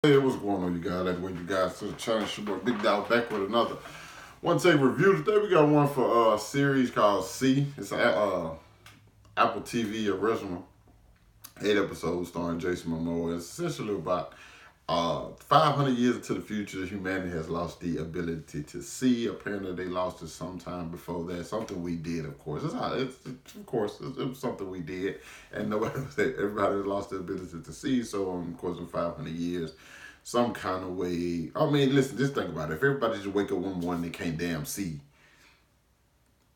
Hey, what's going on, you guys? Like, what you guys to the channel, your boy Big Dog back with another one take review today. We got one for a series called C. It's an Apple TV original, 8 episodes starring Jason Momoa. It's essentially about 500 years into the future, humanity has lost the ability to see. Apparently, they lost it sometime before that. Something we did, of course. It was something we did, and everybody lost the ability to see. So, of course, in 500 years, some kind of way. I mean, listen, just think about it. If everybody just wake up one morning and can't damn see,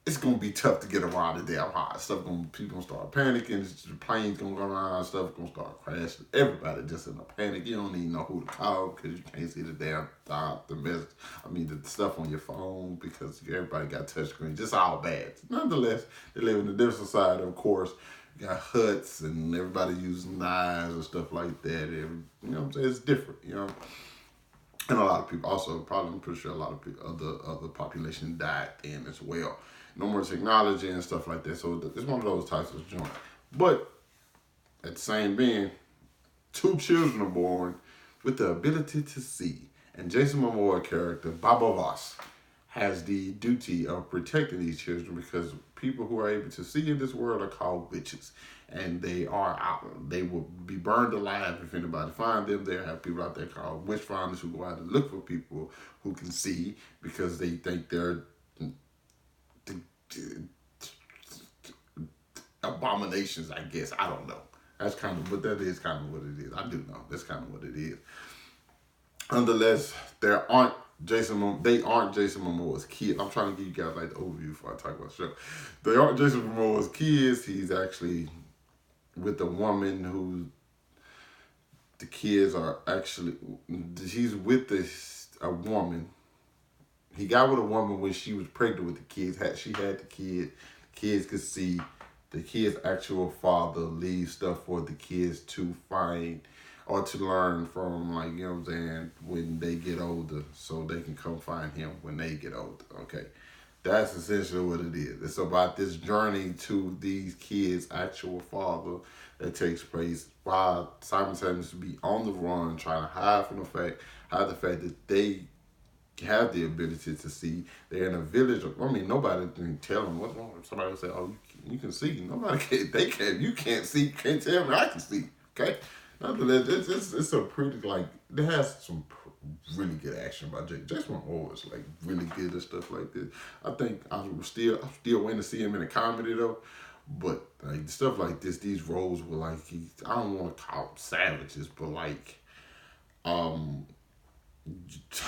it's gonna be tough to get around the damn high. People gonna start panicking. The planes gonna go around. Stuff gonna start crashing. Everybody just in a panic. You don't even know who to call because you can't see the damn the message. I mean the stuff on your phone because everybody got touchscreen. Just all bad. Nonetheless, they live in a different society. Of course, you got huts and everybody using knives and stuff like that. You know what I'm saying? It's different. You know. And a lot of people also probably I'm pretty sure a lot of people other population died then as well. No more technology and stuff like that. So it's one of those types of joint. But at the same being, two children are born with the ability to see. And Jason Mamoa character, Baba Voss, has the duty of protecting these children because people who are able to see in this world are called witches. And they are out. They will be burned alive if anybody find them. They have people out there called witch finders who go out and look for people who can see because they think they're abominations, I guess. I don't know. But that is kind of what it is. I do know. That's kind of what it is. Nonetheless, they aren't Jason Momoa's kids. I'm trying to give you guys like the overview before I talk about the show. They aren't Jason Momoa's kids. He's actually with a woman who the kids are actually. He's with a woman. He got with a woman when she was pregnant with the kids. She had the kid. The kids could see. The kid's actual father leaves stuff for the kids to find or to learn from, like, you know what I'm saying, when they get older, so they can come find him when they get older. Okay. That's essentially what it is. It's about this journey to these kids' actual father that takes place while simultaneously be on the run, trying to hide the fact that they have the ability to see. They're in a village. I mean, nobody can tell them what's wrong. Somebody will say, "Oh, you can see." Nobody can. They can. You can't see. Can't tell me. I can see. Okay. Nonetheless, it's a pretty like it has some really good action by Jake. Jason Momoa is like really good and stuff like this. I think I'm still waiting to see him in a comedy though. But like stuff like this, these roles were like I don't want to call them savages, but like um just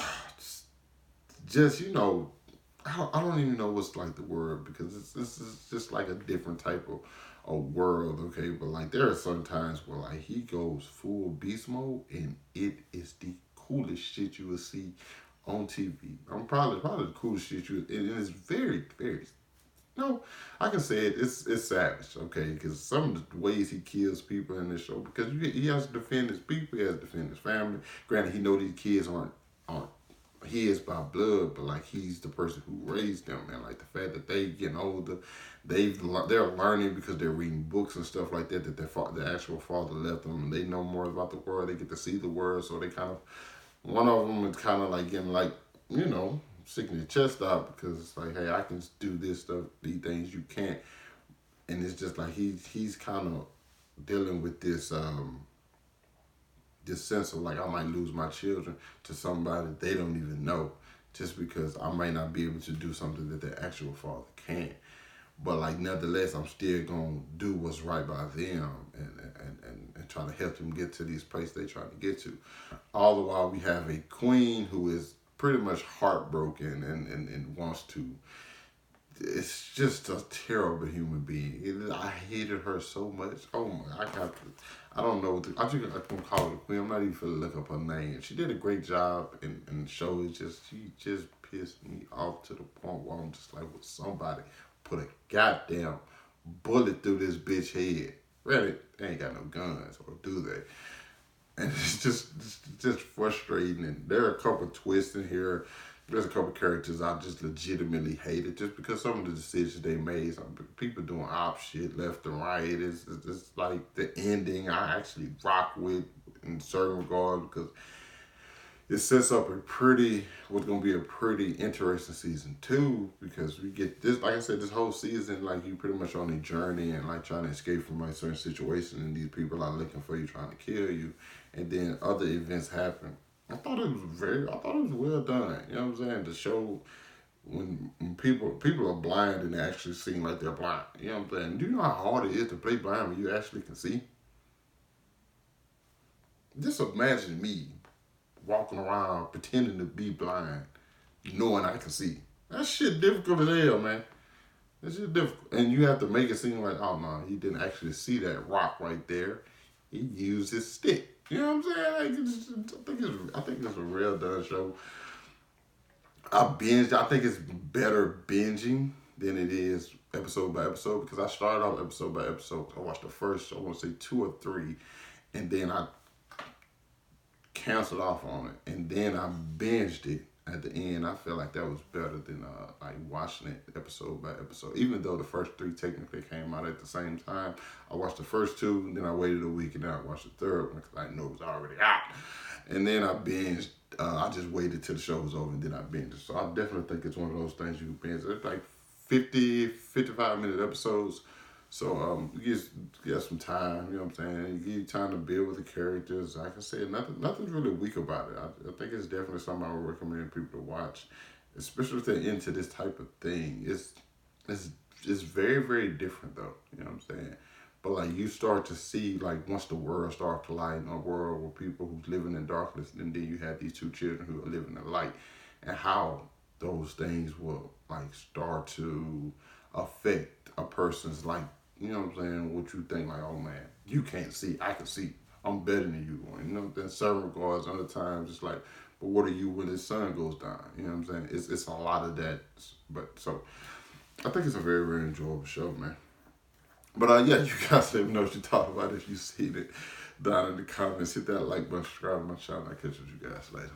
I don't even know what's like the word because it's just like a different type of world, okay? But like there are some times where like he goes full beast mode and it is the coolest shit you will see on TV. I'm probably the coolest shit it is very, very no, I can say it's savage, okay? Because some of the ways he kills people in this show, because he has to defend his people, he has to defend his family. Granted, he know these kids aren't his by blood, but like he's the person who raised them, and like the fact that they getting older, they're learning because they're reading books and stuff like that the actual father left them, and they know more about the world. They get to see the world, so they kind of one of them is kind of like getting like sticking your chest out because it's like, hey, I can do this stuff, these things you can't, and it's just like he's kind of dealing with this sense of like I might lose my children to somebody they don't even know just because I might not be able to do something that their actual father can't. But like nevertheless, I'm still gonna do what's right by them and try to help them get to these places they trying to get to. All the while we have a queen who is pretty much heartbroken and wants to it's just a terrible human being. I hated her so much. Oh my! I don't know. I think I'm gonna call her the queen. I'm not even gonna look up her name. She did a great job in the show. She just pissed me off to the point where I'm just like, would somebody put a goddamn bullet through this bitch head? Really, they ain't got no guns, or do they? And it's just frustrating. And there are a couple twists in here. There's a couple characters I just legitimately hated just because some of the decisions they made. Some people doing op shit left and right. It's like the ending I actually rock with in certain regards because it sets up what's gonna be a pretty interesting season 2, because we get this, like I said, this whole season, like, you pretty much on a journey and like trying to escape from like certain situations, and these people are looking for you, trying to kill you, and then other events happen. I thought it was well done. You know what I'm saying? To show when people are blind and they actually seem like they're blind. You know what I'm saying? Do you know how hard it is to play blind when you actually can see? Just imagine me walking around pretending to be blind, knowing I can see. That shit difficult as hell, man. That shit difficult, and you have to make it seem like, oh no, he didn't actually see that rock right there. He used his stick. You know what I'm saying? Like, I think it's a real done show. I binged. I think it's better binging than it is episode by episode, because I started off episode by episode. I watched the first, I want to say 2 or 3, and then I canceled off on it, and then I binged it at the end. I feel like that was better than like watching it episode by episode. Even though the first 3 technically came out at the same time, I watched the first 2, and then I waited a week, and then I watched the third one because I knew it was already out. And then I binged. I just waited till the show was over, and then I binged. So I definitely think it's one of those things you can binge. It's like 50, 55-minute episodes. So you get some time, you know what I'm saying? You give you time to build with the characters. Like I said, nothing's really weak about it. I think it's definitely something I would recommend people to watch, especially if they're into this type of thing. It's very, very different though. You know what I'm saying? But like, you start to see, like, once the world starts colliding, a world where people who's living in darkness, and then you have these 2 children who are living in light, and how those things will like start to affect a person's, like, you know what I'm saying, what you think, like, oh man, you can't see, I can see, I'm better than you. And, you know, in certain regards, other times it's like, but what are you when the sun goes down? You know what I'm saying? It's a lot of that. But so I think it's a very, very enjoyable show, man. But yeah, you guys let me know what you thought about it. If you seen it down in the comments, hit that like button, subscribe to my channel. I'll catch you guys later.